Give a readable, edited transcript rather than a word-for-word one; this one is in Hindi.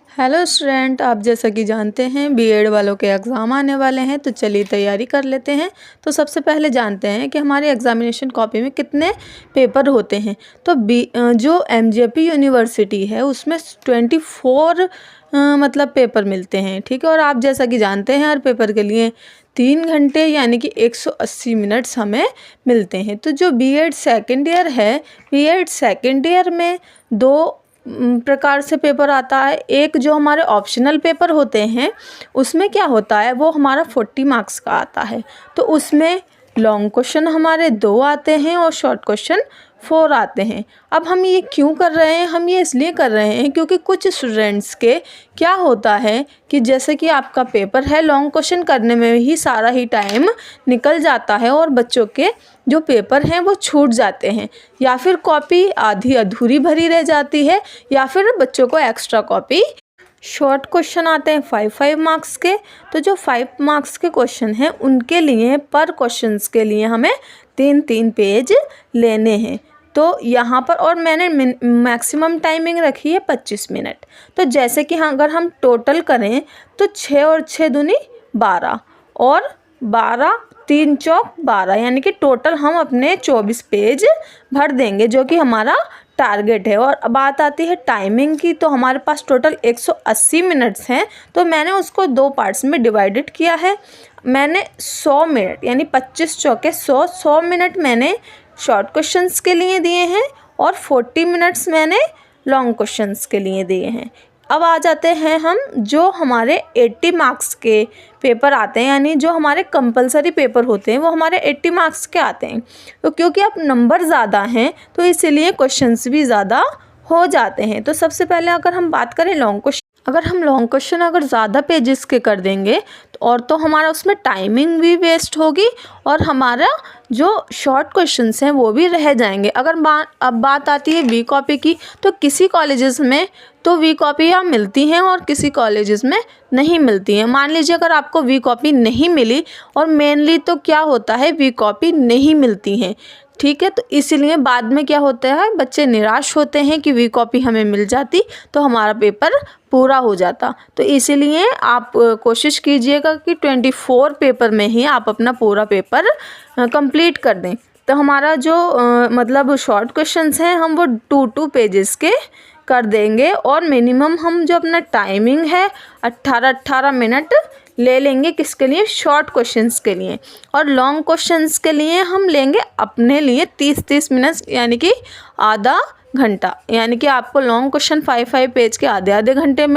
हेलो स्टूडेंट, आप जैसा कि जानते हैं बीएड वालों के एग्ज़ाम आने वाले हैं, तो चलिए तैयारी कर लेते हैं। तो सबसे पहले जानते हैं कि हमारे एग्ज़ामिनेशन कॉपी में कितने पेपर होते हैं। तो जो एमजेपी यूनिवर्सिटी है उसमें 24 मतलब पेपर मिलते हैं, ठीक है। और आप जैसा कि जानते हैं हर पेपर के लिए 3 घंटे यानी कि 180 मिनट्स हमें मिलते हैं। तो जो बीएड सेकेंड ईयर है, बीएड सेकेंड ईयर में 2 प्रकार से पेपर आता है। एक जो हमारे ऑप्शनल पेपर होते हैं उसमें क्या होता है, वो हमारा 40 मार्क्स का आता है। तो उसमें लॉन्ग क्वेश्चन हमारे 2 आते हैं और शॉर्ट क्वेश्चन 4 आते हैं। अब हम ये क्यों कर रहे हैं, हम ये इसलिए कर रहे हैं क्योंकि कुछ स्टूडेंट्स के क्या होता है कि जैसे कि आपका पेपर है, लॉन्ग क्वेश्चन करने में ही सारा ही टाइम निकल जाता है और बच्चों के जो पेपर हैं वो छूट जाते हैं, या फिर कॉपी आधी अधूरी भरी रह जाती है, या फिर बच्चों को एक्स्ट्रा कॉपी। शॉर्ट क्वेश्चन आते हैं 5 मार्क्स के। तो जो 5 मार्क्स के क्वेश्चन हैं उनके लिए पर क्वेश्चंस के लिए हमें 3-3 पेज लेने हैं। तो यहाँ पर और मैंने मैक्सिमम टाइमिंग रखी है 25 मिनट। तो जैसे कि अगर हम टोटल करें तो 6 और 6 दूनी 12 और 12 3 चौक 12, यानी कि टोटल हम अपने 24 पेज भर देंगे, जो कि हमारा टारगेट है। और बात आती है टाइमिंग की, तो हमारे पास टोटल 180 मिनट्स हैं। तो मैंने उसको 2 पार्ट्स में डिवाइडेड किया है। मैंने 100 मिनट यानी 25 चौके 100 मिनट मैंने शॉर्ट क्वेश्चंस के लिए दिए हैं और 40 मिनट्स मैंने लॉन्ग क्वेश्चंस के लिए दिए हैं। अब आ जाते हैं हम जो हमारे 80 मार्क्स के पेपर आते हैं, यानी जो हमारे कंपलसरी पेपर होते हैं वो हमारे 80 मार्क्स के आते हैं। तो क्योंकि अब नंबर ज़्यादा हैं तो इसीलिए क्वेश्चंस भी ज़्यादा हो जाते हैं। तो सबसे पहले अगर हम बात करें लॉन्ग क्वेश्चन, अगर हम लॉन्ग क्वेश्चन अगर ज़्यादा पेजेस के कर देंगे तो हमारा उसमें टाइमिंग भी वेस्ट होगी और हमारा जो शॉर्ट क्वेश्चंस हैं वो भी रह जाएंगे। अगर अब बात आती है वी कॉपी की, तो किसी कॉलेजेस में तो वी कॉपियाँ मिलती हैं और किसी कॉलेजेस में नहीं मिलती हैं। मान लीजिए अगर आपको वी कॉपी नहीं मिली, और मेनली तो क्या होता है वी कॉपी नहीं मिलती हैं, ठीक है। तो इसीलिए बाद में क्या होता है, बच्चे निराश होते हैं कि वी कॉपी हमें मिल जाती तो हमारा पेपर पूरा हो जाता। तो इसीलिए आप कोशिश कीजिएगा कि 24 पेपर में ही आप अपना पूरा पेपर कंप्लीट कर दें। तो हमारा जो मतलब शॉर्ट क्वेश्चंस हैं हम वो 2-2 पेजेस के कर देंगे, और मिनिमम हम जो अपना टाइमिंग है 18-18 मिनट ले लेंगे किसके लिए, शॉर्ट क्वेश्चंस के लिए। और लॉन्ग क्वेश्चंस के लिए हम लेंगे अपने लिए 30-30 मिनट यानी कि आधा घंटा, यानी कि आपको लॉन्ग क्वेश्चन 5-5 पेज के आधे-आधे घंटे में